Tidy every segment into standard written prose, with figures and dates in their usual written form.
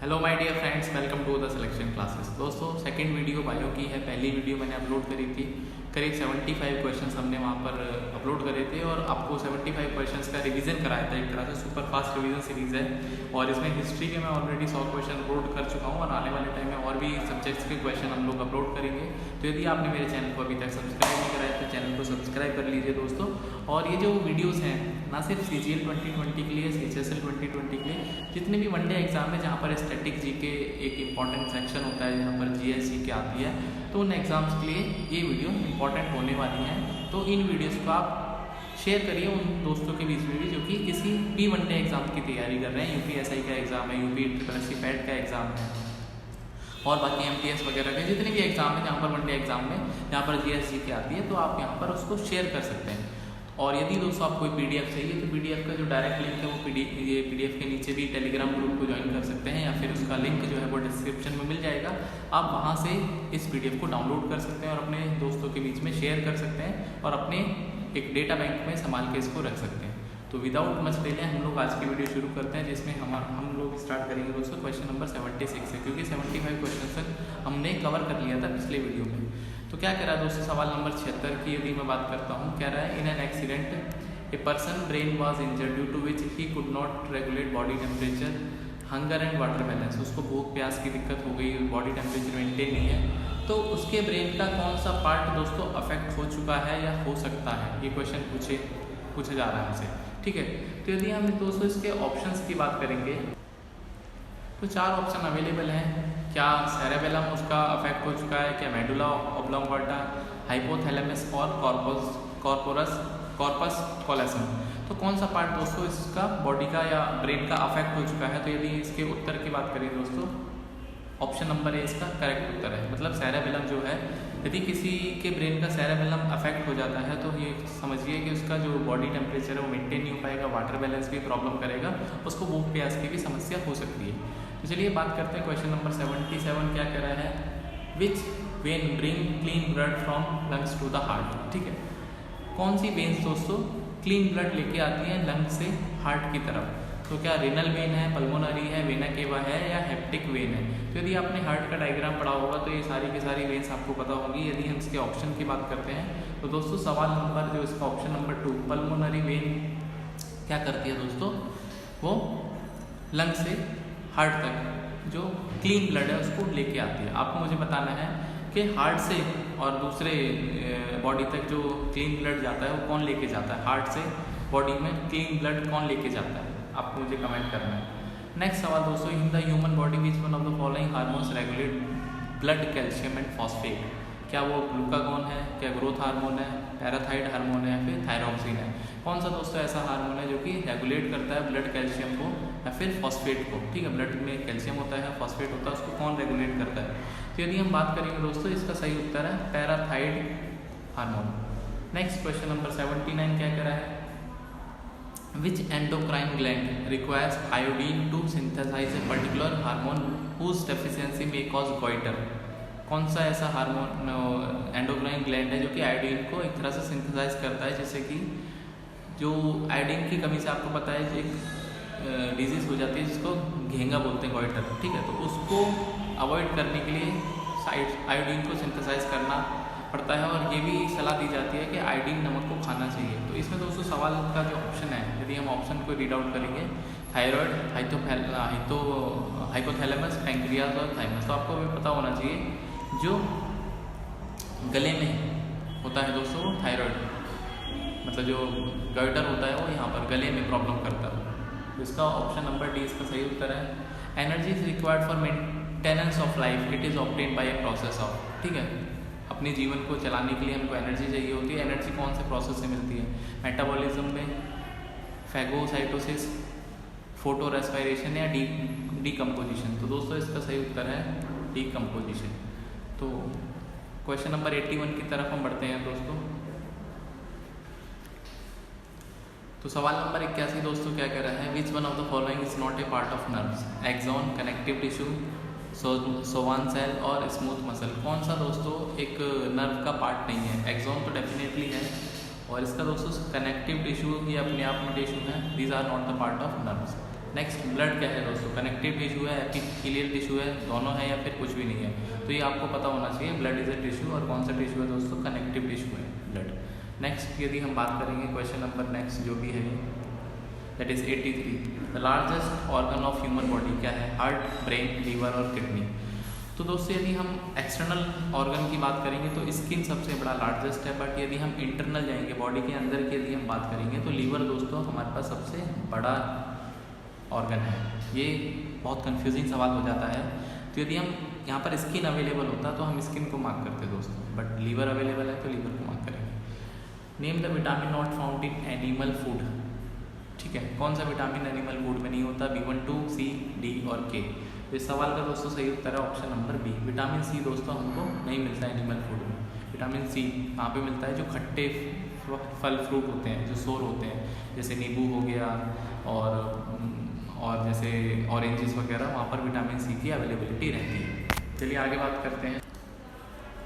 Hello my dear friends, welcome to the selection classes. दोस्तों, second video bio की है। पहली वीडियो मैंने अपलोड करी थी, करीब 75 क्वेश्चंस हमने वहाँ पर अपलोड करे थे और आपको 75 क्वेश्चंस का रिवीजन कराया था। एक तरह से सुपर फास्ट रिवीजन सीरीज़ है और इसमें हिस्ट्री के मैं ऑलरेडी 100 क्वेश्चन अपलोड कर चुका हूँ और आने वाले टाइम में और भी सब्जेक्ट्स के क्वेश्चन हम लोग अपलोड करेंगे। तो यदि आपने मेरे चैनल को अभी तक सब्सक्राइब नहीं कराया तो चैनल को सब्सक्राइब कर लीजिए दोस्तों। और ये जो वीडियोज़ हैं ना सिर्फ CGL 2020 के लिए, CHSL 2020 के लिए, जितने भी वनडे एग्जाम है जहाँ पर स्टैटिक जी के एक इंपॉर्टेंट सेक्शन होता है, जहाँ पर GS जी के आती है, तो उन एग्जाम्स के लिए ये वीडियो इंपॉर्टेंट होने वाली हैं। तो इन वीडियोस को आप शेयर करिए उन दोस्तों के बीच में भी जो कि किसी भी वनडे एग्जाम की तैयारी कर रहे हैं। UPSI का एग्जाम है, UPSC पैट का एग्जाम है और बाकी MTS वगैरह के जितने भी एग्जाम है जहाँ पर वनडे एग्जाम में जहाँ पर GS जी के आती है, तो आप यहाँ पर उसको शेयर कर सकते हैं। और यदि दोस्तों आपको PDF चाहिए तो PDF का जो डायरेक्ट लिंक है वो PDF के नीचे भी टेलीग्राम ग्रुप को ज्वाइन कर सकते हैं या फिर उसका लिंक जो है वो डिस्क्रिप्शन में मिल जाएगा। आप वहाँ से इस PDF को डाउनलोड कर सकते हैं और अपने दोस्तों के बीच में शेयर कर सकते हैं और अपने एक डेटा बैंक में संभाल के इसको रख सकते हैं। तो विदाउट मच डिले हम लोग आज की वीडियो शुरू करते हैं, जिसमें हम लोग स्टार्ट करेंगे दोस्तों क्वेश्चन नंबर 76 से, क्योंकि 75 क्वेश्चन तक हमने कवर कर लिया था पिछले वीडियो में। तो क्या कह रहा है दोस्तों, सवाल नंबर 76 की यदि मैं बात करता हूँ, कह रहा है in an accident a person brain was injured due to which he could not regulate body temperature, hunger and water balance. उसको भूख प्यास की दिक्कत हो गई, बॉडी टेम्परेचर मेंटेन नहीं है, तो उसके ब्रेन का कौन सा पार्ट दोस्तों अफेक्ट हो चुका है या हो सकता है, ये क्वेश्चन पूछा जा रहा है हमसे। ठीक है, तो यदि हम दोस्तों इसके ऑप्शंस की बात करेंगे तो 4 ऑप्शन अवेलेबल हैं। क्या सेरेबेलम उसका अफेक्ट हो चुका है, क्या मेडुला ऑब्लोंगेटा, हाइपोथैलेमस और कॉर्पस कॉलोसम। तो कौन सा पार्ट दोस्तों इसका बॉडी का या ब्रेन का अफेक्ट हो चुका है, तो यदि इसके उत्तर की बात करें दोस्तों, ऑप्शन नंबर ए इसका करेक्ट उत्तर है। मतलब सेरेबेलम जो है, यदि किसी के ब्रेन का सेरेबेलम अफेक्ट हो जाता है तो ये समझिए कि उसका जो बॉडी टेम्परेचर है वो मेंटेन नहीं हो पाएगा, वाटर बैलेंस भी प्रॉब्लम करेगा, उसको भूख प्यास की भी समस्या हो सकती है। तो चलिए बात करते हैं क्वेश्चन नंबर 77 क्या कह रहा है, which vein bring clean blood from lungs to the heart. ठीक है, कौन सी वेन्स दोस्तों क्लीन ब्लड लेके आती है लंग से हार्ट की तरफ। तो क्या रेनल वेन है, पल्मोनरी है, वेना केवा है या हेप्टिक वेन है। तो यदि आपने हार्ट का डायग्राम पढ़ा होगा तो ये सारी की सारी वेन्स आपको पता होंगी। यदि हम इसके ऑप्शन की बात करते हैं तो दोस्तों सवाल नंबर जो इसका ऑप्शन नंबर 2, पल्मोनरी वेन क्या करती है दोस्तों, वो लंग से हार्ट तक जो क्लीन ब्लड है उसको लेके आती है। आपको मुझे बताना है कि हार्ट से और दूसरे बॉडी तक जो क्लीन ब्लड जाता है वो कौन लेके जाता है, हार्ट से बॉडी में क्लीन ब्लड कौन लेके जाता है, आपको मुझे कमेंट करना है। नेक्स्ट सवाल दोस्तों, in the human body which one of the following hormones regulate blood calcium and phosphate. क्या वो ग्लूकागोन है, क्या ग्रोथ हार्मोन है, पैराथाइड हार्मोन है या फिर थायरोक्सिन है। कौन सा दोस्तों ऐसा हार्मोन है जो कि रेगुलेट करता है ब्लड कैल्शियम को या फिर फॉस्फेट को। ठीक है, ब्लड में कैल्शियम होता है, फॉस्फेट होता है, उसको कौन रेगुलेट करता है। तो यदि हम बात करेंगे दोस्तों, इसका सही उत्तर है parathyroid hormone. Next question number 79 क्या कह रहा है, which endocrine gland requires iodine to synthesize a particular hormone whose deficiency may cause goiter। कौन सा ऐसा हार्मोन एंडोक्राइन ग्लैंड है जो कि आयोडीन को एक तरह से सिंथेसाइज करता है, जैसे कि जो आयोडीन की कमी से आपको पता है एक डिजीज हो जाती है जिसको घेंगा बोलते हैं, गोइटर। ठीक है, तो उसको अवॉइड करने के लिए आयोडीन को सिंथेसाइज करना पड़ता है और ये भी सलाह दी जाती है कि आयोडीन नमक को खाना चाहिए। तो इसमें दोस्तों सवाल का जो ऑप्शन है, यदि हम ऑप्शन को रीड आउट करेंगे, थायराइड, हाइपोथैलेमस, पैंक्रियाज और थाइमस। तो आपको भी पता होना चाहिए जो गले में होता है दोस्तों वो थायराइड, मतलब जो गॉइटर होता है वो यहाँ पर गले में प्रॉब्लम करता है। तो इसका ऑप्शन नंबर डी इसका सही उत्तर है। Energy is required for maintenance of life, it is obtained by a process of. ठीक है, अपने जीवन को चलाने के लिए हमको एनर्जी चाहिए होती है। एनर्जी कौन से प्रोसेस से मिलती है, मेटाबॉलिज्म में, फैगोसाइटोसिस, फोटो रेस्पिरेशन या डीकम्पोजिशन। तो दोस्तों इसका सही उत्तर है डीकम्पोजिशन। तो क्वेश्चन नंबर 81 की तरफ हम बढ़ते हैं दोस्तों। तो सवाल नंबर 81 दोस्तों क्या कह रहा है, which one of the following is not a part of nerves, axon, connective tissue, Schwann cell और स्मूथ मसल। कौन सा दोस्तों एक नर्व का पार्ट नहीं है। एक्सॉन तो डेफिनेटली है और इसका दोस्तों कनेक्टिव टिश्यू ये अपने आप में टिश्यू है, these are not the part of nerves. Next blood क्या है दोस्तों, कनेक्टिव टिश्यू है, एपिथेलियल टिश्यू है, दोनों है या फिर कुछ भी नहीं है। तो ये आपको पता होना चाहिए ब्लड इज अ टिश्यू, और कौन सा टिश्यू है दोस्तों, कनेक्टिव टिश्यू है ब्लड। नेक्स्ट यदि हम बात करेंगे क्वेश्चन नंबर नेक्स्ट जो भी है that is 83, the largest organ of human body क्या है, हार्ट, ब्रेन, लीवर और किडनी। तो दोस्तों यदि हम एक्सटर्नल ऑर्गन की बात करेंगे तो स्किन सबसे बड़ा लार्जेस्ट है, बट यदि हम इंटरनल जाएंगे बॉडी के अंदर की यदि हम बात करेंगे तो लीवर दोस्तों हमारे पास सबसे बड़ा ऑर्गन है। ये बहुत कंफ्यूजिंग सवाल हो जाता है। तो यदि हम यहाँ पर स्किन अवेलेबल होता तो हम स्किन को मार्क करते दोस्तों, बट लीवर अवेलेबल है तो लीवर को मार्क करेंगे। Name the vitamin not found in animal food, ठीक है, कौन सा विटामिन एनिमल फूड में नहीं होता, B12, C, D और K। तो इस सवाल का दोस्तों सही उत्तर है option number B, vitamin C दोस्तों हमको नहीं मिलता है एनिमल फूड में। विटामिन सी कहाँ पे मिलता है, जो खट्टे फल फ्रूट होते हैं, जो सोर होते हैं, जैसे नींबू हो गया और जैसे ऑरेंजेस वगैरह, वहाँ पर विटामिन सी की अवेलेबिलिटी रहती है। चलिए आगे बात करते हैं।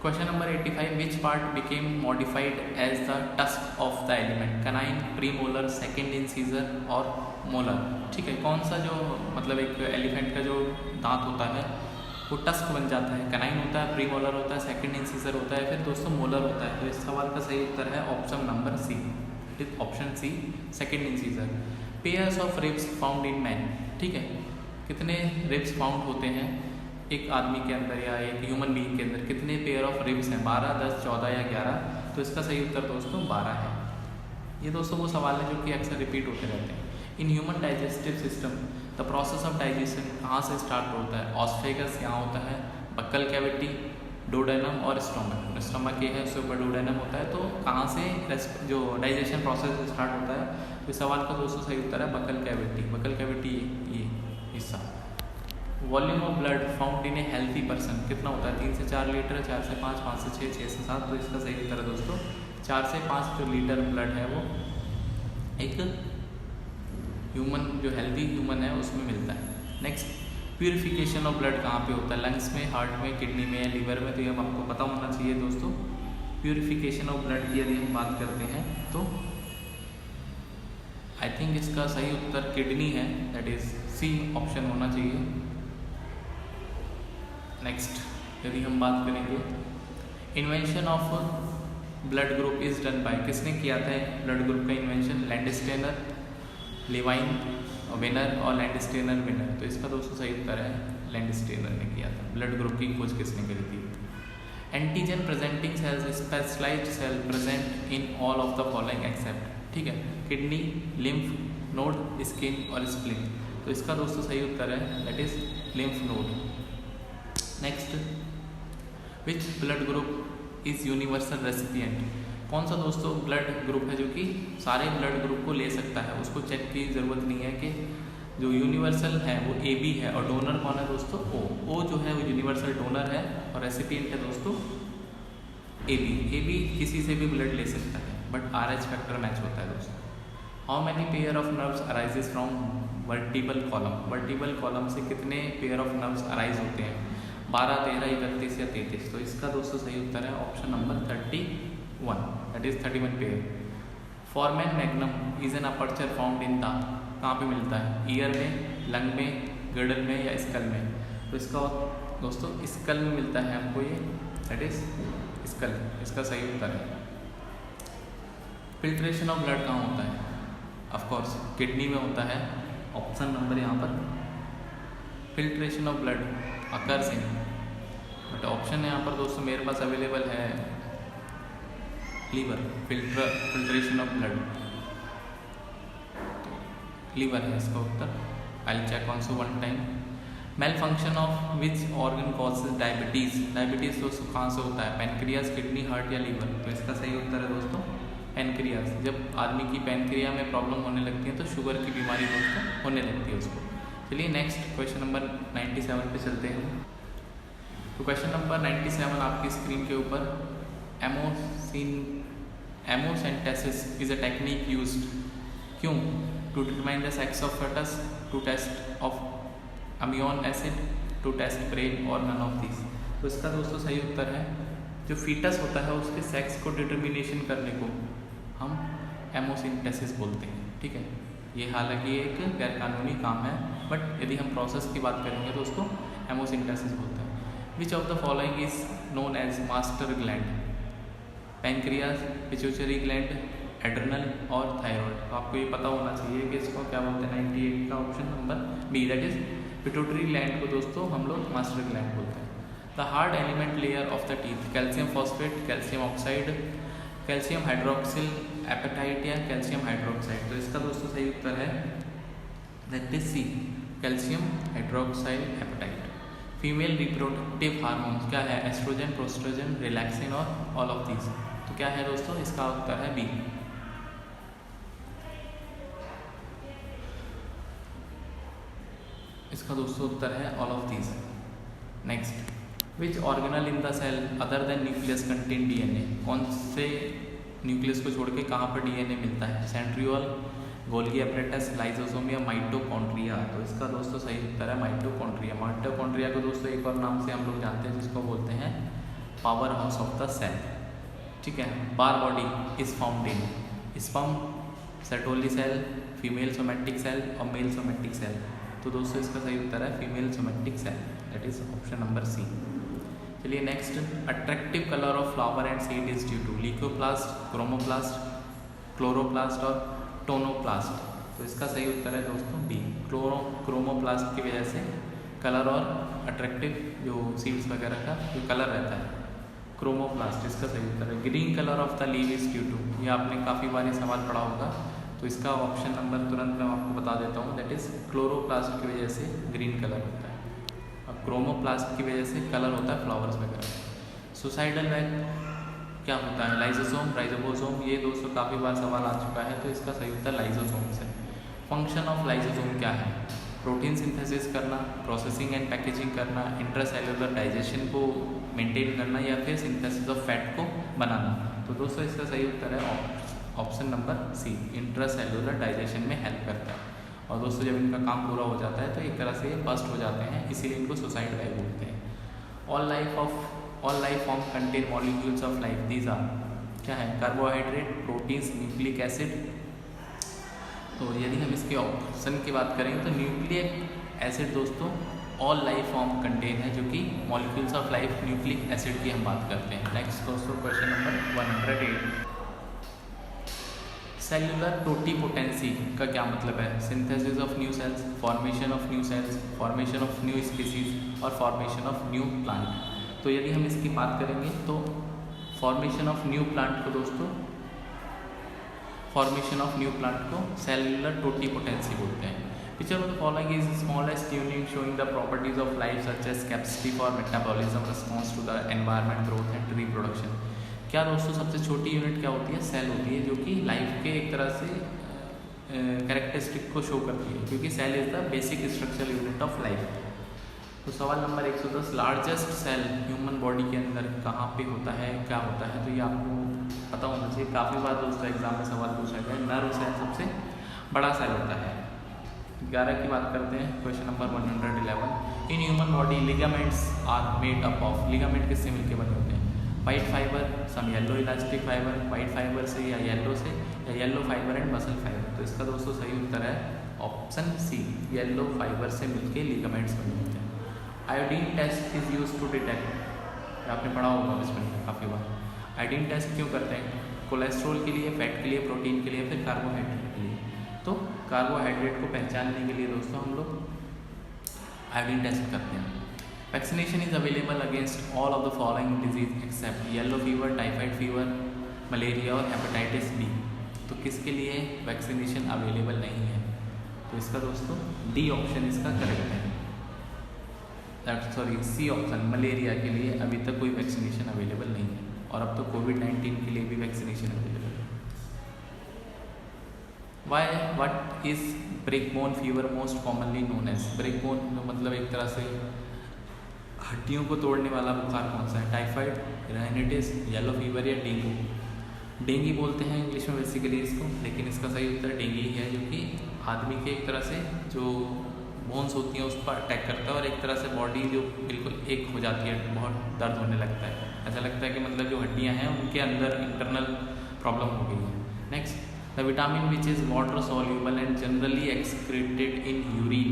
Question number 85, which part became modified as the tusk of the element, canine, premolar, second incisor और मोलर। ठीक है, कौन सा जो मतलब एक एलिफेंट का जो दांत होता है वो टस्क बन जाता है, कनाइन होता है, प्रीमोलर होता है, सेकेंड इंसीजर होता है, फिर दोस्तों मोलर होता है। तो इस सवाल का सही उत्तर है option number C, it is option C, second incisor. Pairs of ribs found in man, ठीक है, कितने रिब्स फाउंड होते हैं एक आदमी के अंदर या एक ह्यूमन बीइंग के अंदर, कितने पेयर ऑफ रिब्स हैं, 12, 10, 14 या 11। तो इसका सही उत्तर दोस्तों 12 है। ये दोस्तों वो सवाल है जो कि अक्सर रिपीट होते रहते हैं। In human digestive system the process of digestion कहाँ से स्टार्ट होता है, ऑस्फेगस यहाँ होता है, बक्कल कैविटी, डोडेनम और स्टोमक। स्टोमक ये है, उसके ऊपर डोडेनम होता है। तो कहाँ से जो डाइजेशन प्रोसेस स्टार्ट होता है, इस सवाल का दोस्तों सही उत्तर है बक्कल कैविटी। बक्कल कैविटी ये हिस्सा। Volume of blood found in A healthy person कितना होता है, 3 से 4 लीटर, 4 से 5, 5 से 6, 6 से 7। तो इसका सही उत्तर है दोस्तों 4 से 5 जो लीटर ब्लड है वो एक ह्यूमन जो हेल्थी ह्यूमन है उसमें मिलता है। नेक्स्ट, प्यूरिफिकेशन ऑफ ब्लड कहाँ पे होता है, लंग्स में, हार्ट में, किडनी में या लीवर में। तो ये आपको पता होना चाहिए दोस्तों। प्यूरिफिकेशन ऑफ ब्लड की यदि हम बात करते हैं तो आई थिंक इसका सही उत्तर किडनी है, दैट इज सी ऑप्शन होना चाहिए। नेक्स्ट यदि हम बात करेंगे, invention of blood group is done by, किसने किया था ब्लड ग्रुप का इन्वेंशन, लैंडस्टेनर, लेवाइन विनर और लैंडस्टेनर विनर। तो इसका दोस्तों सही उत्तर है लैंडस्टेनर ने किया था। ब्लड ग्रुप की खोज किसने करी थी। Antigen presenting cells, specialized cell present in all of the following except, ठीक है, किडनी, लिम्फ नोड, स्किन और स्प्लीन। तो इसका दोस्तों सही उत्तर है that is lymph node. Next, which blood group is universal recipient, कौन सा दोस्तों ब्लड ग्रुप है जो कि सारे ब्लड ग्रुप को ले सकता है, उसको चेक की ज़रूरत नहीं है कि जो यूनिवर्सल है वो AB है, और डोनर कौन है दोस्तों O जो है वो यूनिवर्सल डोनर है, और रेसिपिएंट है दोस्तों AB किसी से भी ब्लड ले सकता है, बट RH फैक्टर मैच होता है दोस्तों। How many pair of nerves arises from vertebral column, vertebral column से कितने पेयर ऑफ नर्व्स अराइज होते हैं, 12, 13, 31 या 33। तो इसका दोस्तों सही उत्तर है option number 31, that is 31 pair. Foramen magnum is an aperture found in the, कहाँ पे मिलता है, ईयर में, लंग में, गर्डल में या स्कल में। तो इसका दोस्तों स्कल में मिलता है हमको ये, दैट इज स्कल, इसका सही उत्तर है। फिल्ट्रेशन ऑफ ब्लड कहाँ होता है, ऑफ कोर्स किडनी में होता है, ऑप्शन नंबर यहाँ पर filtration of blood occurs in, but option यहाँ पर दोस्तों मेरे पास अवेलेबल है liver, filtration of blood, liver है इसका उत्तर। I check also one time. Male function of which organ causes diabetes, diabetes दोस्तों कहाँ से होता है, पैनक्रियाज, किडनी, हार्ट या लीवर। तो इसका सही उत्तर है दोस्तों पैनक्रियाज। जब आदमी की पैनक्रिया में प्रॉब्लम होने लगती है तो शुगर की बीमारी दोस्तों होने लगती है उसको। चलिए नेक्स्ट क्वेश्चन नंबर 97 पे चलते हैं। तो क्वेश्चन नंबर 97 आपकी स्क्रीन के ऊपर, amniocentesis is a technique used क्यों, to determine the sex of fetus, to test of amino acid, to test brain और नन ऑफ दिस। तो इसका दोस्तों सही उत्तर है जो फीटस होता है उसके सेक्स को डिटर्मिनेशन करने को हम एमोसेंटेसिस बोलते हैं, ठीक है। ये हालांकि एक गैरकानूनी काम है, बट यदि हम प्रोसेस की बात करेंगे तो उसको हेमोसिंथेसिस बोलते हैं। Which of the following is known as master gland? Pancreas, pituitary gland, adrenal और थायराइड। तो आपको ये पता होना चाहिए कि इसको क्या बोलते हैं। 98 का option number B, that is pituitary gland को दोस्तों हम लोग मास्टर ग्लैंड बोलते हैं। The hard element layer of the teeth, calcium phosphate, calcium oxide, calcium hydroxyl apatite या कैल्शियम हाइड्रोक्साइड। तो इसका दोस्तों सही उत्तर है that is C, calcium hydroxide apatite. Female reproductive hormones क्या है? एस्ट्रोजन, प्रोस्ट्रोजन, रिलैक्सिन और ऑल ऑफ दीज। तो क्या है दोस्तों? इसका उत्तर है बी। इसका दोस्तों उत्तर है all of these. Next, which organelle in the cell other than nucleus contain DNA? कौन से न्यूक्लियस को छोड़ के कहाँ पर डीएनए मिलता है? सेंट्रियोल, गोल्गी एपरेटस, लाइसोसोम या माइटोकॉन्ड्रिया। तो इसका दोस्तों सही उत्तर है माइटोकॉन्ड्रिया। माइटोकॉन्ड्रिया को दोस्तों एक और नाम से हम लोग जानते हैं जिसको बोलते हैं power house of the cell. ठीक है। Barr body is found in sperm, Sertoli cell, female somatic cell और मेल सोमैटिक सेल। तो दोस्तों इसका सही उत्तर है female somatic cell, that is option number C. चलिए next, attractive colour of flower and seed is due to leucoplast, chromoplast, chloroplast और tonoplast. तो इसका सही उत्तर है दोस्तों बी, क्रोमोप्लास्ट की वजह से कलर और अट्रैक्टिव जो सीड्स वगैरह का जो कलर रहता है, क्रोमोप्लास्ट इसका सही उत्तर है। Green colour of the leave is due to, ये आपने काफ़ी बार ये सवाल पढ़ा होगा, तो इसका ऑप्शन नंबर तुरंत मैं आपको बता देता हूँ, दैट इज क्लोरोप्लास्ट की वजह से ग्रीन कलर होता है, अब क्रोमोप्लास्ट की वजह से कलर होता है फ्लावर्स वगैरह। सुसाइडल वैग क्या होता है? लाइसोसोम, राइजोसोम, ये दोस्तों काफ़ी बार सवाल आ चुका है, तो इसका सही उत्तर लाइसोसोम से। फंक्शन ऑफ लाइसोसोम क्या है? प्रोटीन सिंथेसिस करना, प्रोसेसिंग एंड पैकेजिंग करना, इंट्रासेलुलर डाइजेशन को मेंटेन करना या फिर सिंथेसिस ऑफ फैट को बनाना। तो दोस्तों इसका सही उत्तर है option number C, intracellular digestion में हेल्प करता है। और दोस्तों जब इनका काम पूरा हो जाता है तो एक तरह से ये बस्ट हो जाते हैं, इसीलिए इनको सुसाइड वैग बोलते हैं। All life form contain molecules of life, these are क्या है? Carbohydrate, proteins, nucleic acid. तो यदि हम इसके ऑप्शन की बात करें तो न्यूक्लिक एसिड दोस्तों ऑल लाइफ फॉर्म कंटेन है, जो कि molecules of life nucleic acid की हम बात करते हैं। नेक्स्ट दोस्तों क्वेश्चन नंबर 108, सेलुलर टोटीपोटेंसी का क्या मतलब है? Synthesis of new sales, formation of new sales, formation of new species और फॉर्मेशन ऑफ न्यू प्लांट। तो यदि हम इसकी बात करेंगे तो फॉर्मेशन ऑफ न्यू प्लांट को दोस्तों सेलुलर टोटीपोटेंसी बोलते हैं। Picture of the following is smallest unit showing the properties of life such as capacity for metabolism, response to the environment, growth and reproduction. क्या दोस्तों सबसे छोटी यूनिट क्या होती है? सेल होती है, जो कि लाइफ के एक तरह से कैरेक्टरिस्टिक को शो करती है, क्योंकि cell is the basic structural unit of life. तो सवाल नंबर 110, लार्जेस्ट सेल ह्यूमन बॉडी के अंदर कहाँ पे होता है, क्या होता है? तो ये आपको पता होना चाहिए, काफ़ी बार दोस्तों एग्जाम में सवाल पूछा गया है। नर्व सेल सबसे बड़ा सेल होता है। 11 की बात करते हैं, question number 111, in human body ligaments are made up of, ligament किससे मिलके बने होते हैं? White fibre, some yellow elastic fibre, white fibre से या येलो से, या yellow fibre and muscle fibre. तो इसका दोस्तों सही उत्तर है ऑप्शन सी, येलो फाइबर से मिलके लिगामेंट्स बने होते हैं। Iodine test is use to detect, आपने पढ़ा होगा बचपन में काफ़ी बार। आयोडीन टेस्ट क्यों करते हैं? कोलेस्ट्रॉल के लिए, फैट के लिए, प्रोटीन के लिए, फिर कार्बोहाइड्रेट के लिए। तो कार्बोहाइड्रेट को पहचानने के लिए दोस्तों हम लोग आयोडीन टेस्ट करते हैं। Vaccination is available against all of the following disease accept yellow fever, typhoid fever, malaria और हेपेटाइटिस बी। तो किसके लिए वैक्सीनेशन अवेलेबल नहीं है? तो इसका दोस्तों डी ऑप्शन इसका करेक्ट है, सी ऑप्शन, मलेरिया के लिए अभी तक कोई वैक्सीनेशन अवेलेबल नहीं है, और अब तो कोविड-19 के लिए भी वैक्सीनेशन अवेलेबल है। What is breakbone fever most commonly known as? Breakbone मतलब एक तरह से हड्डियों को तोड़ने वाला बुखार कौन सा है? टाइफाइड, राइनाइटिस, येलो फीवर या डेंगू? डेंगी बोलते हैं इंग्लिश में बेसिकली इसको, लेकिन इसका सही उत्तर डेंगी ही है, जो कि आदमी के एक तरह से जो बोन्स होती हैं उस पर अटैक करता है और एक तरह से बॉडी जो बिल्कुल एक हो जाती है, बहुत दर्द होने लगता है, ऐसा लगता है कि मतलब जो हड्डियां हैं उनके अंदर इंटरनल प्रॉब्लम हो गई है। Next, the vitamin which is water soluble and generally excreted in urine.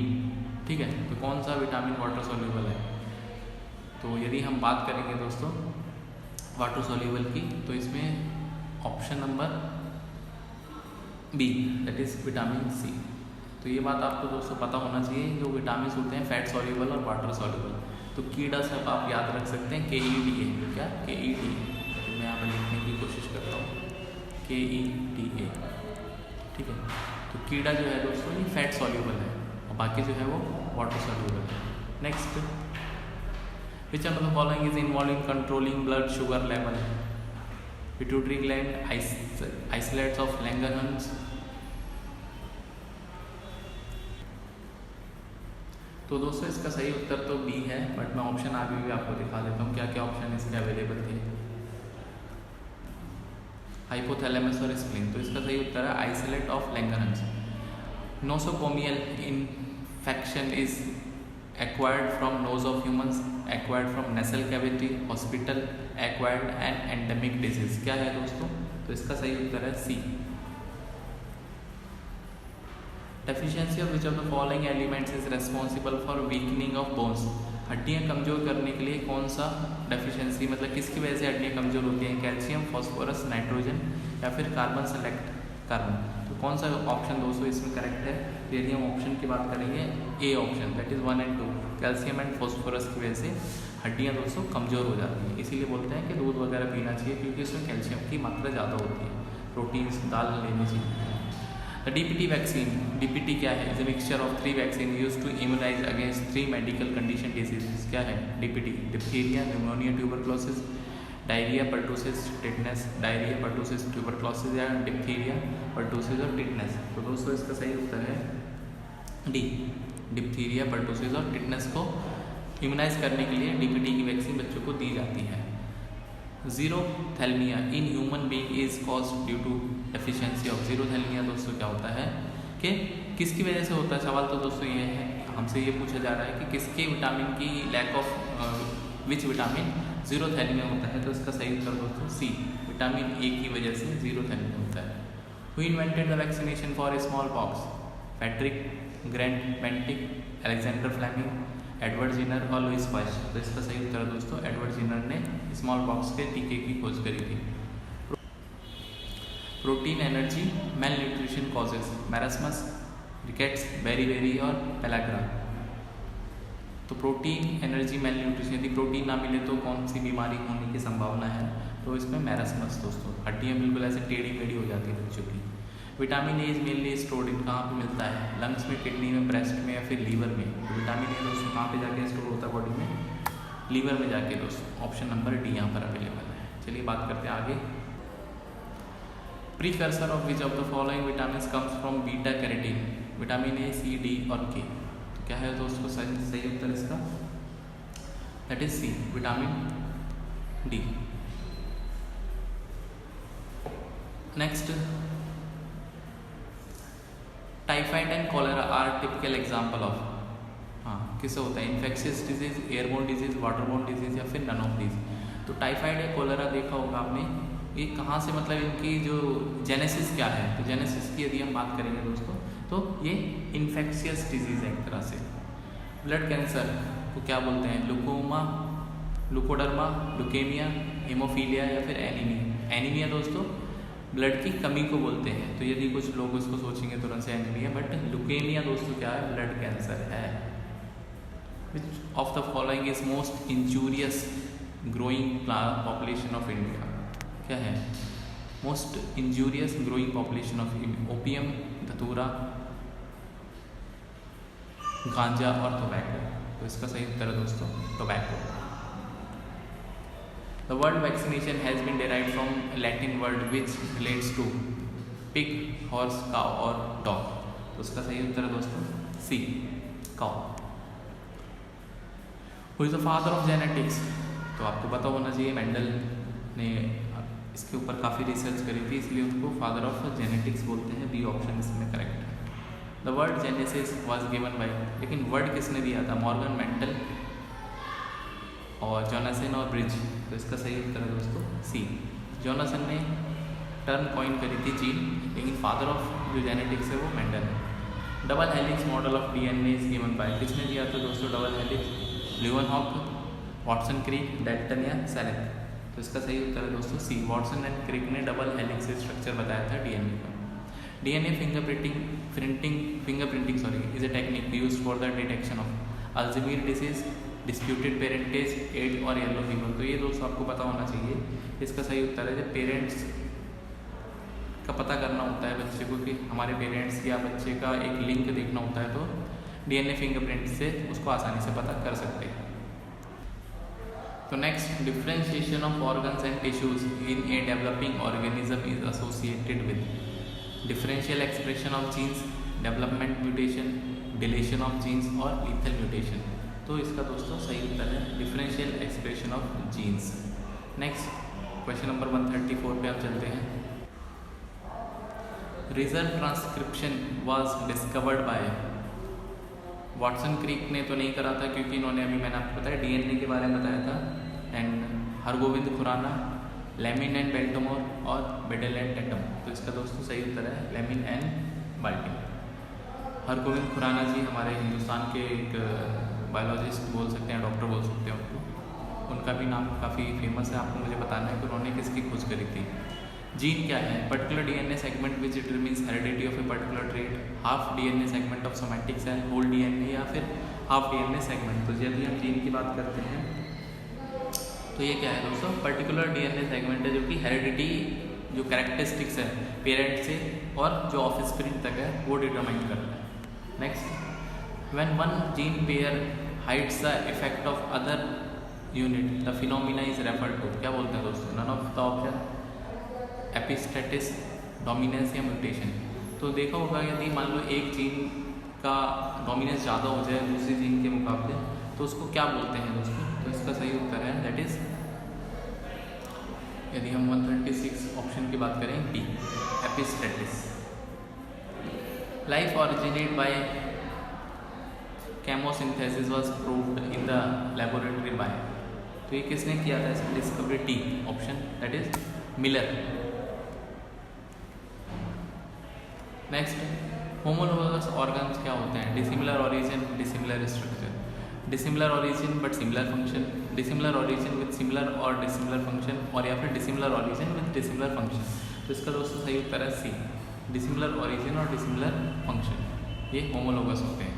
ठीक है, तो कौन सा विटामिन वाटर सॉल्यूबल है? तो यदि हम बात करेंगे दोस्तों वाटर सॉल्यूबल की, तो इसमें option number B, that is vitamin C. तो ये बात आपको दोस्तों पता होना चाहिए, जो विटामिन होते हैं फैट सॉल्यूबल और वाटर सॉल्यूबल। तो कीड़ा सब आप याद रख सकते हैं, KEDA, क्या KEDA, तो मैं यहाँ पर लिखने की कोशिश करता हूँ, KEDA। ठीक है, तो कीड़ा जो है दोस्तों ये फैट सॉल्यूबल है और बाकी जो है वो वाटर सॉल्यूबल है। Next, which of the following is involve in controlling blood sugar level? Pituitary gland, isolates of Langerhans. तो दोस्तों इसका सही उत्तर तो बी है, बट मैं ऑप्शन आगे भी आपको दिखा देता हूँ क्या क्या ऑप्शन इसके अवेलेबल थे। हाइपोथैलेमस और स्प्लीन, तो इसका सही उत्तर है isolate of Langerhans. Nosocomial infection is acquired from nose of humans, acquired from nasal cavity, hospital acquired and endemic disease। क्या है दोस्तों? तो इसका सही उत्तर है सी। Deficiency of which of the following elements is responsible for weakening of bones? हड्डियाँ कमजोर करने के लिए कौन सा डेफिशिएंसी, मतलब किसकी वजह से हड्डियाँ कमजोर होती हैं? कैल्शियम, फास्फोरस, नाइट्रोजन या फिर कार्बन सेलेक्ट कार्बन। तो कौन सा ऑप्शन दोस्तों इसमें करेक्ट है? यदि हम ऑप्शन की बात करेंगे, ए ऑप्शन, दैट इज़ 1 और 2, कैल्शियम एंड फास्फोरस की वजह से हड्डियाँ दोस्तों कमज़ोर हो जाती हैं। इसीलिए बोलते हैं कि दूध वगैरह पीना चाहिए, क्योंकि इसमें कैल्शियम की मात्रा ज़्यादा होती है। प्रोटीन्स दाल लेनी चाहिए। द DPT वैक्सीन, DPT क्या है? Is a mixture of 3 vaccine use to immunize against 3 medical condition disease. क्या है DPT? Diphtheria, pneumonia, tuberculosis, diarrhoea, pertussis, tetanus. Diarrhoea, pertussis, tuberculosis या डिप्थीरिया, पर्टूसिस और टिटनेस। तो दोस्तों इसका सही उत्तर है डी, डिप्थीरिया, पर्टूसिस और टिटनेस को इम्यूनाइज करने के लिए DPT की वैक्सीन बच्चों को दी जाती है। Xerophthalmia in human being is caused due to deficiency of. Xerophthalmia दोस्तों क्या होता है कि किसकी वजह से होता है? सवाल तो दोस्तों ये है, हमसे ये पूछा जा रहा है कि किसके विटामिन की लैक ऑफ विच विटामिन जीरोथैल्मिया होता है। तो इसका सही उत्तर दोस्तों सी, विटामिन ए की वजह से जीरोथैल्मिया होता है। Who invented the vaccination for small pox? Patrick, Grand Banting, Alexander Fleming, Edward Jenner और लुइस पाश्चर। तो इसका सही उत्तर दोस्तों एडवर्ड जिनर ने स्मॉल पॉक्स के टीके की खोज करी थी। Protein energy malnutrition causes? Marasmus, rickets, beri और पेलाग्रा। तो प्रोटीन एनर्जी मेल न्यूट्रिशन, यदि प्रोटीन ना मिले तो कौन सी बीमारी होने की संभावना है? तो इसमें मैरास्मस दोस्तों, हड्डियाँ बिल्कुल ऐसे टेढ़ी मेढ़ी हो जाती है बच्चों की। Vitamin A is mainly stored in, कहाँ पे मिलता है? लंग्स में, किडनी में, ब्रेस्ट में या फिर लीवर में? तो विटामिन ए दोस्तों कहाँ पे जाके स्टोर होता है बॉडी में? लीवर में जाके दोस्तों। ऑप्शन नंबर डी यहाँ पर अवेलेबल है। चलिए बात करते हैं आगे। Precursor of which of the following vitamin comes from beta carotene? Vitamin A, C, D और के। तो क्या है दोस्तों सही उत्तर इसका? That is C, vitamin D. Next, typhoid and cholera are typical example of. हाँ, किससे होता है? Infectious disease, airborne disease, waterborne disease या फिर नन ऑफ दीज। तो टाइफाइड या कॉलेरा देखा होगा आपने, ये कहाँ से, मतलब इनकी जो जेनेसिस क्या है? तो जेनेसिस की यदि हम बात करेंगे दोस्तों, तो ये इन्फेक्शियस डिजीज है एक तरह से। ब्लड कैंसर को क्या बोलते हैं? लुकोमा, लुकोडर्मा, लुकेमिया, हीमोफीलिया या फिर एनीमिया। एनीमिया दोस्तों ब्लड की कमी को बोलते हैं। तो यदि कुछ लोग इसको सोचेंगे तुरंत से एनीमिया, बट लुकेमिया दोस्तों क्या है? ब्लड कैंसर है। विच of the following is most injurious growing population of India? क्या है most injurious growing population of India? Opium, धतूरा, गांजा और टोबैको। तो इसका सही उत्तर है दोस्तों tobacco. The word vaccination has been derived from Latin word which relates to pig, horse, cow और dog। तो उसका सही उत्तर है दोस्तों C, cow। Who is the father of genetics? तो आपको पता होना चाहिए, मेंडल ने इसके ऊपर काफ़ी रिसर्च करी थी, इसलिए उनको फादर ऑफ जेनेटिक्स बोलते हैं। बी ऑप्शन इसमें करेक्ट है। The word genesis was given by, लेकिन वर्ड किसने दिया था? मॉर्गन, मेंडल और जॉनासन और ब्रिज। तो इसका सही उत्तर है दोस्तों सी, जॉनासन ने टर्म कॉइन करी थी जीन, लेकिन फादर ऑफ जो जेनेटिक्स है वो मेंडल है। Double helix model of DNA is given by, किसने दिया था दोस्तों डबल हेलिक्स? ल्यूवेनहॉक, वॉटसन क्रिक, डेल्टन या सेलेथ? तो इसका सही उत्तर है दोस्तों सी, वॉटसन एंड क्रिक ने डबल हेलिक्स स्ट्रक्चर बताया था डीएनए का। DNA fingerprinting is a technique used for the detection of Alzheimer disease, disputed parentage, AIDS और येलो फीवर। तो ये दोस्तों आपको पता होना चाहिए। इसका सही उत्तर है जब पेरेंट्स का पता करना होता है बच्चे को कि हमारे पेरेंट्स या बच्चे का एक लिंक देखना होता है, तो डीएनए फिंगरप्रिंट से उसको आसानी से पता कर सकते हैं। तो next, differentiation of organs and tissues in a developing organism is associated with differential expression of genes, development mutation, deletion of genes और लीथल म्यूटेशन। तो इसका दोस्तों सही उत्तर है differential expression of genes. Next question number 134 पे हम चलते हैं। Reverse transcription was discovered by, Watson Crick ने तो नहीं करा था क्योंकि इन्होंने अभी मैंने आपको बताया डीएनए के बारे में बताया था, एंड हरगोविंद खुराना, लेमिन एंड बेल्टमोर और बेडल एंड टेटम। तो इसका दोस्तों सही उत्तर है लेमिन एंड बेल्टमोर। हरगोविंद खुराना जी हमारे हिंदुस्तान के एक बायोलॉजिस्ट बोल सकते हैं, डॉक्टर बोल सकते हैं उनको, उनका भी नाम काफ़ी फेमस है। आपको मुझे बताना है कि उन्होंने किसकी खोज करी थी। जीन क्या है? Particular DNA segment which determines heredity of a particular trait, half DNA segment of somatic cell, whole DNA या फिर हाफ डीएनए सेगमेंट। तो यदि हम जीन की बात करते हैं तो ये क्या है दोस्तों? पर्टिकुलर डीएनए सेगमेंट है जो कि हेरिडिटी जो कैरेक्टरिस्टिक्स है पेरेंट से और जो ऑफ स्प्रिंग तक है वो डिटरमाइन करता है। Next, when one gene pair hides the effect of other unit the phenomena is referred to, क्या बोलते हैं दोस्तों? None of the option, epistasis, dominance या म्यूटेशन। तो देखा होगा यदि मान लो एक जीन का डोमिनेंस ज़्यादा हो जाए दूसरी जीन के मुकाबले तो उसको क्या बोलते हैं दोस्तों? तो इसका सही उत्तर है दैट इज, यदि हम 136 ऑप्शन की बात करें D, epistasis. Life originate by chemosynthesis was proved in the laboratory by, तो ये किसने किया था इसकी discovery? T option that is Miller. Next, homologous organs क्या होते हैं? Dissimilar origin, dissimilar structure, dissimilar origin but similar function, dissimilar origin with similar और डिसिमिलर फंक्शन, और या फिर dissimilar origin with dissimilar function. तो इसका दोस्तों सही उत्तर है सी, डिसिमिलर ऑरिजिन और डिसिमिलर फंक्शन, ये होमोलोगस होते हैं।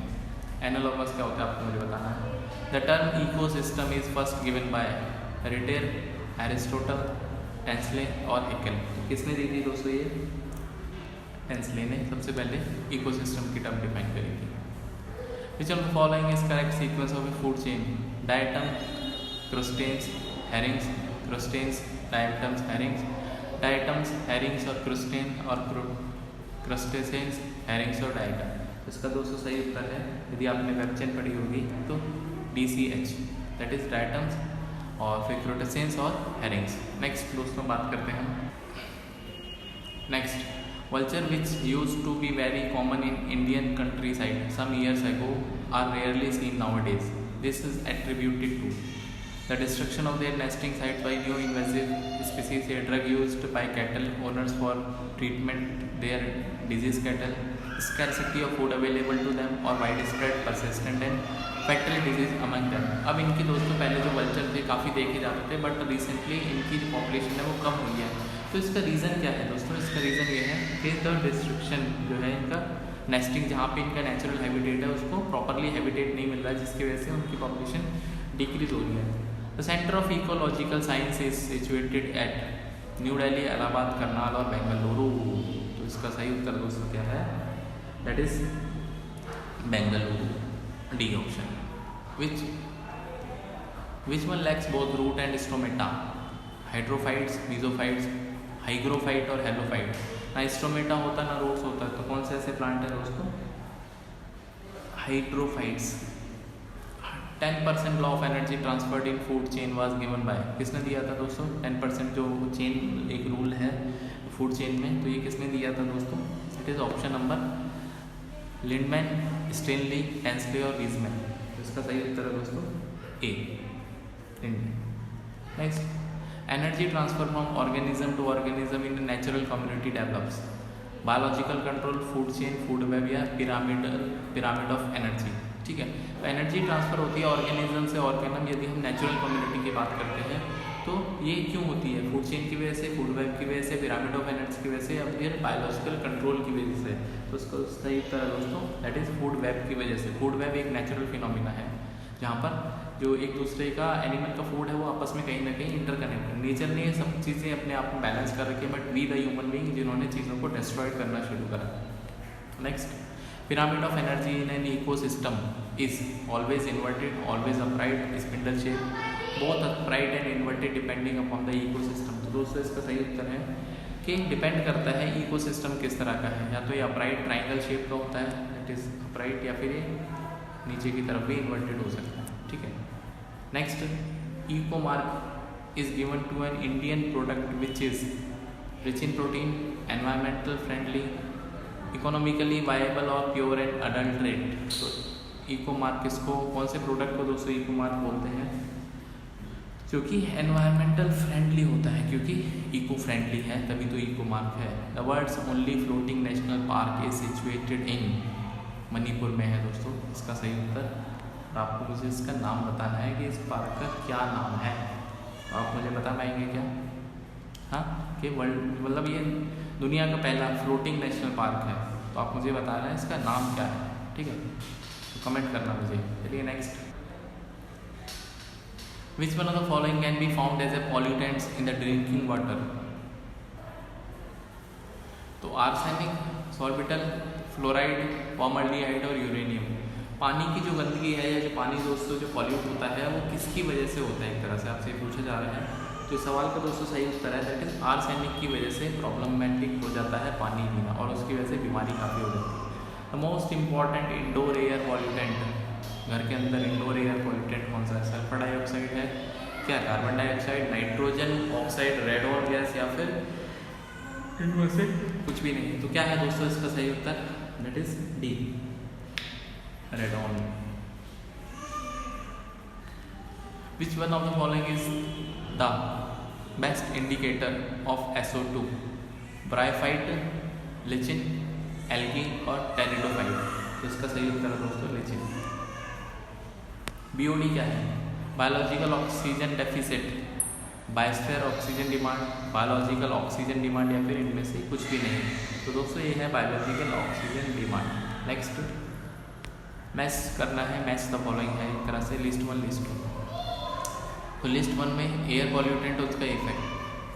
एनालोगस क्या होता है आपको मुझे बताना है। The term ecosystem is first given by Reiter, Aristotle, Tansley और हेकेल। किसने दी थी दोस्तों? ये टेंसले ने सबसे पहले इकोसिस्टम की टर्म डिफाइन करी थी। Which of the following is correct sequence of a food chain? Diatom, crustaceans, herrings, crustaceans, diatoms, herrings, diatoms, herrings और क्रुस्टेन, और क्रस्टेसेंस, हेरिंग्स और डायटम। इसका दोस्तों सही उत्तर है, यदि आपने वेब चेन पढ़ी होगी तो DCH, दैट इज डायटम्स, और फिर क्रुस्टेसेंस और हेरिंग्स। नेक्स्ट दोस्तों बात करते हैं हम। Next, vulture which used to be very common in Indian countryside some years ago are rarely seen nowadays. This is attributed to the destruction of their nesting sites by new invasive species, a drug used by cattle owners for treatment their diseased cattle, scarcity of food available to them, or widespread persistent and fatal disease among them. अब इनकी दोस्तों पहले जो vulture थे काफ़ी देखे जाते थे, बट रिसेंटली इनकी जो पॉपुलेशन है वो कम हुई है। तो इसका रीज़न क्या है दोस्तों? इसका रीज़न ये है कि द डिस्ट्रक्शन जो है इनका नेस्टिंग, जहाँ पे इनका नेचुरल हैबिटेट है उसको प्रॉपरली हैबिटेट नहीं मिल रहा है, जिसकी वजह से उनकी पॉपुलेशन डिक्रीज हो रही है। The centre of ecological science is situated at New Delhi, Allahabad, Karnal और बेंगलुरु। तो इसका सही उत्तर दोस्तों क्या है? That is Bengaluru, D option. Which one lacks both root and stomata? Hydrophytes, mesophytes, hygrophyte और हेलोफाइट। ना स्टोमेटा होता ना रूट्स होता, तो कौन से ऐसे प्लांट है दोस्तों? Hydrophytes. 10% law of energy transferred in food chain was given by, किसने दिया था दोस्तों? 10% जो चेन एक रूल है फूड चेन में, तो ये किसने दिया था दोस्तों? It is option number Lindeman, Stanley, Tansley और वीजमैन। तो इसका सही उत्तर है दोस्तों A, Lindeman. Next, energy transfer from organism to organism in natural community develops. Biological control, food chain, food web या पिरामिड ऑफ एनर्जी। ठीक है, तो एनर्जी ट्रांसफर होती है ऑर्गेनिज्म से ऑर्गेनिज्म। यदि हम नेचुरल कम्युनिटी की बात करते हैं तो ये क्यों होती है? फूड चेन की वजह से, फूड वेब की वजह से, पिरामिड ऑफ एनर्जी की वजह से, या फिर बायोलॉजिकल कंट्रोल की वजह से। तो उसको सही उत्तर है दोस्तों दैट इज़ फूड वेब की वजह से। फूड वेब एक नेचुरल फिनोमिना है जहाँ पर जो एक दूसरे का एनिमल का फूड है वो आपस में कहीं ना कहीं इंटरकनेक्ट है। नेचर ने ये सब चीज़ें अपने आप में बैलेंस कर रखी है, but we the human being जिन्होंने चीज़ों को डिस्ट्रॉय करना शुरू करा। Next, pyramid of energy in an ecosystem is always inverted, always upright, spindle shape, both upright and inverted depending upon the ecosystem. तो दोस्तों इसका सही उत्तर है कि डिपेंड करता है इकोसिस्टम किस तरह का है। या तो ये अपराइट ट्राइंगल शेप का होता है दैट इज अपराइट, या फिर ये नीचे की तरफ भी इन्वर्टेड हो सकता है। ठीक है, next, eco mark is given to an Indian product which is rich in protein, environmental friendly, economically viable और प्योर एंड अडल्ट्रेट। तो इको मार्क किसको, कौन से प्रोडक्ट को दोस्तों इको मार्क बोलते हैं? क्योंकि एनवायरमेंटल फ्रेंडली होता है, क्योंकि इको फ्रेंडली है तभी तो इको मार्क है। The world's only floating national park is situated in, Manipur में है दोस्तों इसका सही उत्तर। और आपको मुझे इसका नाम बताना है कि इस पार्क का क्या नाम है। तो आप मुझे बता पाएंगे क्या? हाँ, कि वर्ल्ड मतलब ये दुनिया का पहला फ्लोटिंग नेशनल पार्क है, तो आप मुझे बताना है इसका नाम क्या है। ठीक है, तो कमेंट करना मुझे। चलिए next, which one of the following can be found as a pollutants in the drinking water? तो आर्सेनिक, सॉर्बिटल, फ्लोराइड, फॉर्मल्डिहाइड और यूरेनियम। पानी की जो गंदगी है या जो पानी दोस्तों जो पॉल्यूट होता है वो किसकी वजह से होता है? एक तरह से आपसे पूछा जा रहा है। तो इस सवाल का दोस्तों सही उत्तर है दैट इज आर्सेनिक की वजह से प्रॉब्लमेटिक हो जाता है पानी पीना, और उसकी वजह से बीमारी काफ़ी हो जाती है। The most important indoor air pollutant, घर के अंदर इंडोर एयर पॉल्यूटेंट कौन सा है? सल्फर डाइऑक्साइड है क्या, carbon dioxide, nitrogen oxide, radon gas, या फिर इनमें से कुछ भी नहीं? तो क्या है दोस्तों इसका सही उत्तर? That is D, radon. Which one of the following is the best indicator of SO2? Bryophyte, lichen, algae और टेरिडोफाइट। तो इसका सही उत्तर है दोस्तों लिचिन। BOD क्या है? Biological oxygen deficit, biosphere oxygen demand, biological oxygen demand, या फिर इनमें से कुछ भी नहीं। तो दोस्तों ये है biological oxygen demand. Next, match करना है, मैच द फॉलोइंग है एक तरह से, लिस्ट 1 लिस्ट 2। तो लिस्ट 1 में एयर पॉल्यूटेंट उसका इफेक्ट,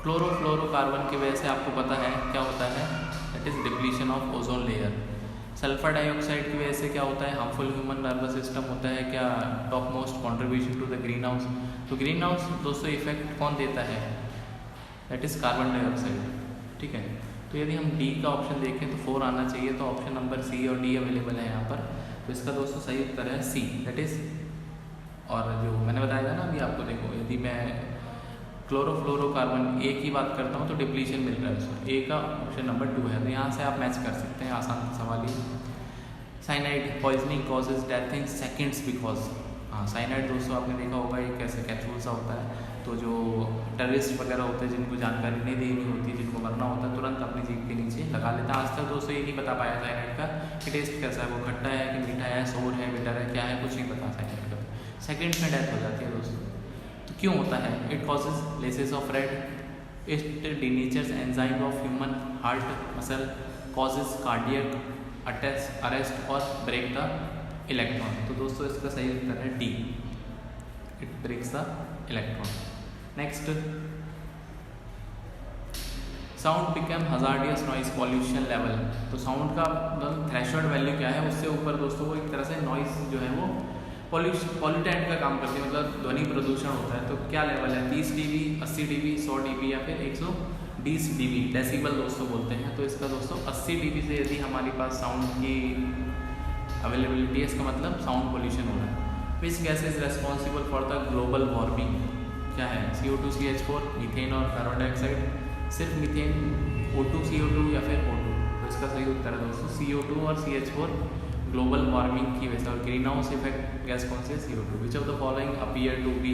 क्लोरोफ्लोरोकार्बन की वजह से आपको पता है क्या होता है? That is depletion of ozone layer. Sulphur dioxide की वजह से क्या होता है? हार्मफुल ह्यूमन नर्वस सिस्टम होता है क्या top most contribution to the green house. तो ग्रीन हाउस दोस्तों इफेक्ट कौन देता है? That is carbon dioxide. ठीक है, तो यदि हम डी का ऑप्शन देखें तो 4 आना चाहिए, तो ऑप्शन नंबर सी और डी अवेलेबल है यहाँ पर। तो इसका दोस्तों सही उत्तर है सी, दैट इज। और जो मैंने बताया था ना अभी आपको, देखो यदि मैं क्लोरोफ्लोरोकार्बन ए की बात करता हूँ तो डिप्लीशन मिल रहा है उसको, ए का ऑप्शन नंबर 2 है। तो यहाँ से आप मैच कर सकते हैं, आसान सवाल ही। Cyanide poisoning causes death in seconds because. हाँ, साइनाइड दोस्तों आपने देखा होगा एक कैसे कैप्सूल सा होता है, तो जो टेररिस्ट वगैरह होते हैं जिनको जानकारी नहीं देनी होती, जिनको मरना होता है, तुरंत अपनी जीभ के नीचे लगा लेता है। आज तक दोस्तों ये नहीं बता पाया साइनाइड का कि टेस्ट कैसा है, वो खट्टा है कि मीठा है, सोर है, बिटर है, क्या है, कुछ नहीं पता साइनाइड का। सेकेंड्स में डेथ हो जाती है दोस्तों। तो क्यों होता है? It causes lysis of red, it denatures enzyme of human heart muscle, causes cardiac arrest और ब्रेक द इलेक्ट्रॉन। तो दोस्तों इसका सही उत्तर है D, it breaks the electron. Next, sound become hazardous noise pollution level. तो साउंड का threshold value क्या है, उससे ऊपर दोस्तों वो एक तरह से नॉइज जो है वो पॉल्यूटेंट का काम करती है, मतलब ध्वनि प्रदूषण होता है। तो क्या लेवल है? 30 dB, 80 dB, 100 dB या फिर 120 dB, डेसिबल दोस्तों बोलते हैं। तो इसका दोस्तों 80 dB से यदि हमारे पास साउंड की अवेलेबिलिटी है, इसका मतलब साउंड पोल्यूशन हो रहा है। Which gas is responsible for the global warming? क्या है? CO2, CH4, मीथेन और कार्बन डाइऑक्साइड। सिर्फ मीथेन, O2, CO2 या फिर O2? तो इसका सही उत्तर है दोस्तों CO2 और CH4 ग्लोबल वार्मिंग की वजह से। और ग्रीन हाउस इफेक्ट गैस कौन सी है? CO2। Which of the following appear to be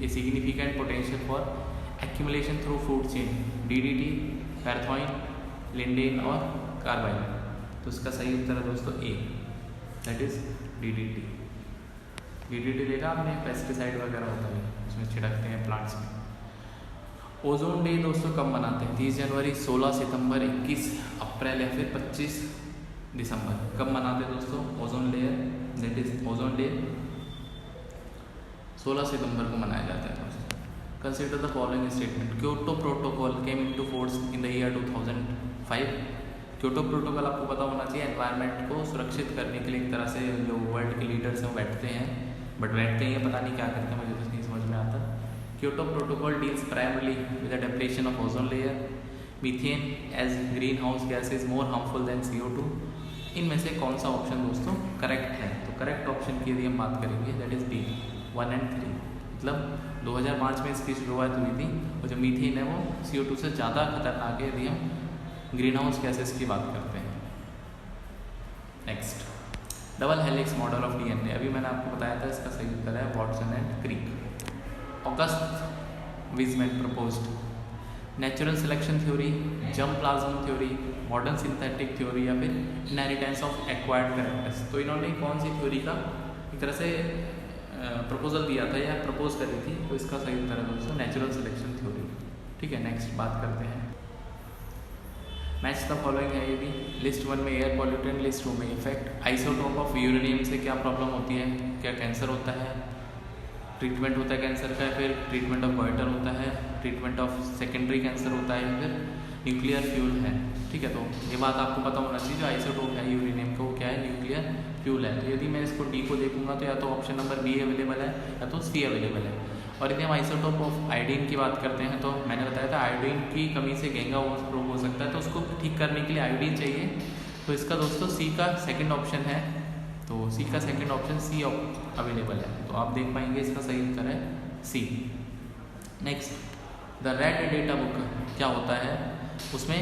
a significant potential for accumulation through food chain, DDT, parathion, lindane और कार्बाइन। तो इसका सही उत्तर है दोस्तों A, that is DDT। DDT देखा आपने, पेस्टिसाइड वगैरह होता है उसमें छिड़कते हैं प्लांट्स में। ओजोन डे दोस्तों कब मनाते हैं? 30 जनवरी, 16 सितंबर, 21 अप्रैल या फिर 25 दिसंबर। कब मनाते हैं दोस्तों ozone layer, that is ozone day 16 सितंबर को मनाया जाता है दोस्तों। Consider the following statement. Kyoto protocol came into force in the year 2005। Kyoto protocol आपको पता होना चाहिए, एनवायरनमेंट को सुरक्षित करने के लिए एक तरह से जो वर्ल्ड के लीडर्स हैं वो बैठते हैं, बट बैठते ही पता नहीं क्या करते हैं, मुझे तो नहीं समझ में आता। Kyoto protocol deals primarily with the depression of ozone layer, methane as green house gas is more harmful than CO2। इनमें से कौन सा ऑप्शन दोस्तों करेक्ट है? तो करेक्ट ऑप्शन की यदि हम बात करेंगे दैट इज बी, 1 और 3। मतलब 2005 में इसकी शुरुआत हुई थी और जो मीथेन है वो CO2 से ज़्यादा खतरनाक है यदि हम ग्रीन हाउस गैसेस की बात करते हैं। Next, double helix model of DNA। अभी मैंने आपको बताया था, इसका सही उत्तर है Watson and Crick. August Weismann proposed natural selection theory, germ plasm theory, modern synthetic theory या फिर इनहेरिटेंस ऑफ एक्वायर्ड कैरेक्टर्स। तो इन्होंने कौन सी थ्योरी का एक तरह से प्रपोजल दिया था या प्रपोज करी थी? तो इसका सही उत्तर है दोस्तों नेचुरल सिलेक्शन थ्योरी। ठीक है, नेक्स्ट बात करते हैं। मैच द फॉलोइंग है ये भी। लिस्ट 1 में एयर पॉल्यूटेंट, लिस्ट 2 में इफेक्ट। आइसोटोप ऑफ यूरेनियम से क्या प्रॉब्लम होती है? क्या कैंसर होता है? ट्रीटमेंट होता है कैंसर का, फिर ट्रीटमेंट ऑफ गॉइटर होता है, ट्रीटमेंट ऑफ सेकेंडरी कैंसर होता है, फिर न्यूक्लियर फ्यूल है। ठीक है, तो ये बात आपको पता होना चाहिए, जो आइसोटोप है यूरेनियम का वो क्या है? न्यूक्लियर फ्यूल है। तो यदि मैं इसको डी को देखूंगा तो या तो ऑप्शन नंबर बी अवेलेबल है या तो सी अवेलेबल है। और यदि हम आइसोटोप ऑफ आयोडीन की बात करते हैं तो मैंने बताया था आयोडीन की कमी से गेंगा रोग हो सकता है, तो उसको ठीक करने के लिए आयोडीन चाहिए। तो इसका दोस्तों सी का सेकंड ऑप्शन है, तो सी का सेकंड ऑप्शन सी अवेलेबल है, तो आप देख पाएंगे इसका सही उत्तर है C. Next, the red data book क्या होता है? उसमें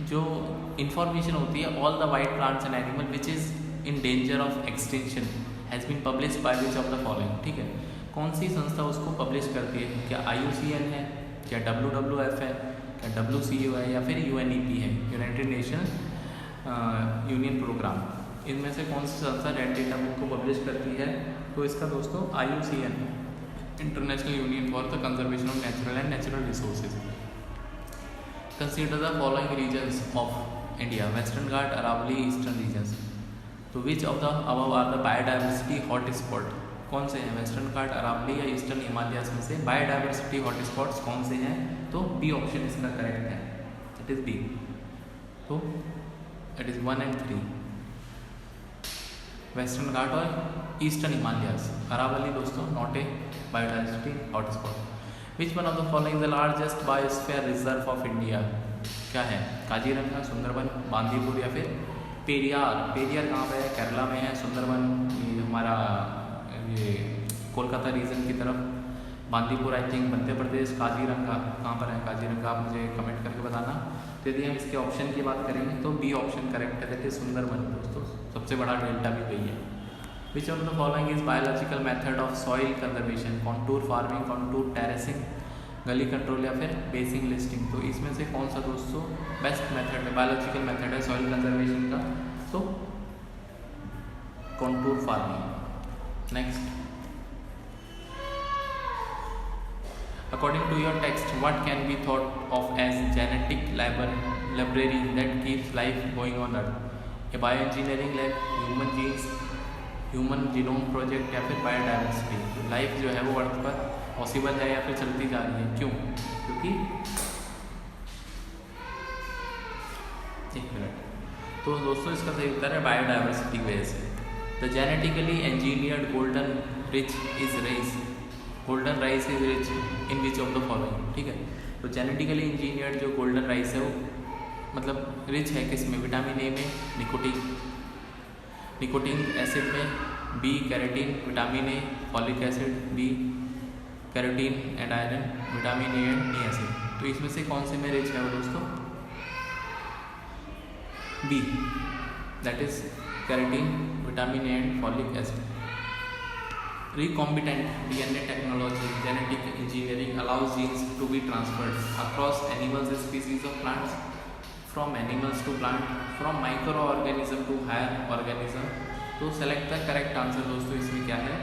जो इंफॉर्मेशन होती है all the wild plants and animal which is in danger of extinction has been published by which of the following. ठीक है, कौन सी संस्था उसको पब्लिश करती है? क्या IUCN है, क्या WWF है, क्या WCO है या फिर UNEP है, यूनाइटेड नेशन यूनियन प्रोग्राम। इनमें से कौन सी संस्था रेड डेटा बुक को पब्लिश करती है? तो इसका दोस्तों IUCN, international union for the conservation of natural and natural resources. Consider the following regions of India, western Ghat, Aravalli, eastern regions. तो which of the above are the biodiversity hot spot? कौन से हैं? वेस्टर्न घाट, अरावली या ईस्टर्न हिमालयाज में से biodiversity hot spots कौन से हैं? तो बी ऑप्शन इसका करेक्ट है, इट इज बी। तो इट इज 1 और 3, वेस्टर्न घाट और ईस्टर्न हिमालयाज। अरावली दोस्तों not a biodiversity hot spot. Which one of the following the largest biosphere reserve of India? क्या है? काजीरंगा, सुंदरबन, बांदीपुर या फिर पेरियार। पेरियार कहाँ पे है? केरला में है। सुंदरबन ये हमारा ये कोलकाता रीजन की तरफ। Bandipur I think Madhya Pradesh. काजीरंगा कहाँ पर है? काजीरंगा आप मुझे कमेंट करके बताना। तो यदि हम इसके ऑप्शन की बात करेंगे तो बी ऑप्शन करेक्ट है, दैट इज सुंदरबन दोस्तों। सबसे बड़ा डेल्टा भी वही है। विच of the following is biological method of soil conservation? Contour farming, contour terracing, गली कंट्रोल या फिर बेसिंग लिस्टिंग। तो इसमें से कौन सा दोस्तों बेस्ट मेथड है, बायोलॉजिकल मेथड है सॉइल कंजर्वेशन का? तो contour farming. Next, according to your text what can be thought of as genetic library that keeps life going on earth? a bioengineering lab, human genes, human genome project या फिर biodiversity. Life जो है वो अर्थ पर possible है या फिर चलती जा रही है, क्यों? क्योंकि एक मिनट, तो दोस्तों इसका सही उत्तर है बायोडाइवर्सिटी की वजह से। The genetically engineered golden rich is rice, golden rice is rich in which of the following? ठीक है, तो जेनेटिकली इंजीनियर्ड जो गोल्डन राइस है वो मतलब रिच है किस में? विटामिन ए में, निकोटीन एसिड में, B carotene, vitamin A, folic acid, B carotene and iron, vitamin A and niacin. तो इसमें से कौन से में रिच है वो दोस्तों? B, that is carotene, vitamin A and folic acid. Recombinant DNA technology, genetic engineering allows genes to be transferred across animals, species of plants, from animals to plant, from microorganism to higher organism. तो select the correct answer दोस्तों इसमें क्या है?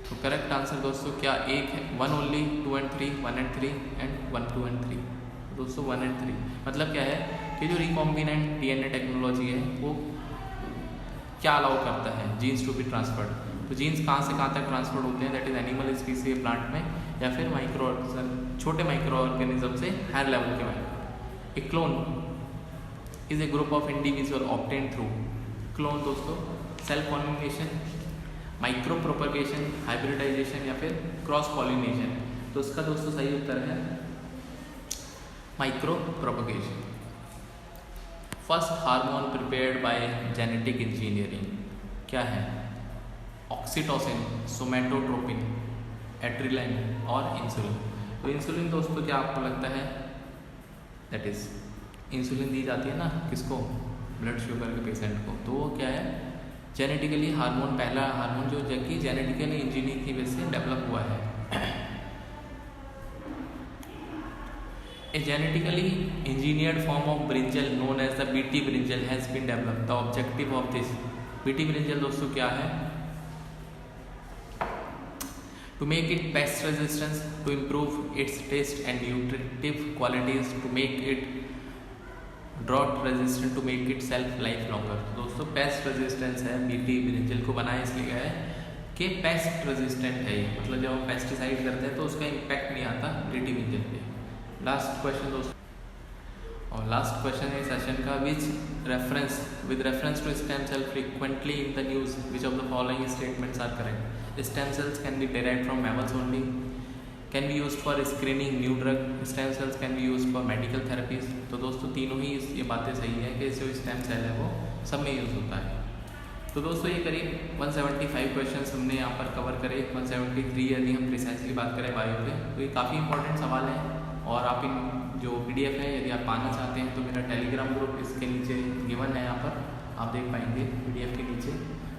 तो correct answer दोस्तों क्या एक है? 1 only, 2 and 3, 1 and 3 and 1, 2 and 3। दोस्तों 1 and 3 मतलब क्या है कि जो रिकॉम्बिनेंट डीएनए टेक्नोलॉजी है वो क्या अलाउ करता है? Genes to be transferred. तो जीन्स कहाँ से कहाँ तक ट्रांसफर्ड होते हैं? That is animal species plant में, या फिर छोटे माइक्रो ऑर्गेनिज्म से हायर लेवल के में। A clone is a group of individual obtain through clone दोस्तों self pollination, micro propagation, hybridization या फिर क्रॉस पॉलिनेशन। तो इसका दोस्तों सही उत्तर है micro propagation. First hormone prepared by genetic engineering क्या है? ऑक्सीटोसिन, सोमेटोट्रोपिन, एड्रेनालिन और इंसुलिन। तो इंसुलिन दोस्तों क्या आपको लगता है? दैट इज इंसुलिन दी जाती है ना किसको? ब्लड शुगर के पेशेंट को। तो वो क्या है? जेनेटिकली हार्मोन, पहला हार्मोन जो कि जेनेटिकली इंजीनियरिंग की वजह से डेवलप हुआ है। A genetically engineered form of brinjal known as the BT brinjal has been developed. The objective of this BT brinjal दोस्तों क्या है? To make it pest resistant, to improve its taste and nutritive qualities, to make it drought resistant, to make it shelf life longer. दोस्तों paste resistance है BT brinjal को बनाया इसलिए गया है कि पेस्ट रेजिस्टेंट है ये, मतलब जब हम पेस्टिसाइड करते हैं तो उसका इम्पैक्ट नहीं आता BT brinjal पे। लास्ट क्वेश्चन दोस्तों, और लास्ट क्वेश्चन है सेशन का, with reference to stem cell frequently in the news which of the following statements are correct? Stem cells can be derived from mammals only, can be used for screening new drug, stem cells can be used for medical therapies. तो दोस्तों तीनों ही ये बातें सही है कि जो stem cell है वो सब में यूज़ होता है। तो दोस्तों ये करीब 175 क्वेश्चन हमने यहाँ पर कवर करे। 173 यदि हम प्रिसाइसली बात करें बायो पे, तो ये काफ़ी इंपॉर्टेंट सवाल है। और आप इन जो PDF है यदि आप पाना चाहते हैं तो मेरा टेलीग्राम ग्रुप इसके नीचे गिवन है, यहाँ पर आप देख पाएंगे PDF के नीचे,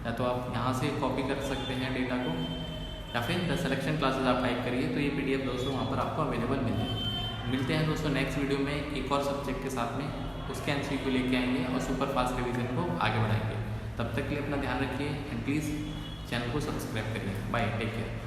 या तो आप यहाँ से कॉपी कर सकते हैं डेटा को, या फिर द सिलेक्शन क्लासेस आप टाइप करिए तो ये PDF दोस्तों वहाँ पर आपको अवेलेबल मिलते हैं दोस्तों। नेक्स्ट वीडियो में एक और सब्जेक्ट के साथ में उसके MCQ लेके आएंगे और सुपर फास्ट रिविजन को आगे बढ़ाएंगे। तब तक के लिए अपना ध्यान रखिए एंड प्लीज़ चैनल को सब्सक्राइब करिए। Bye, take care.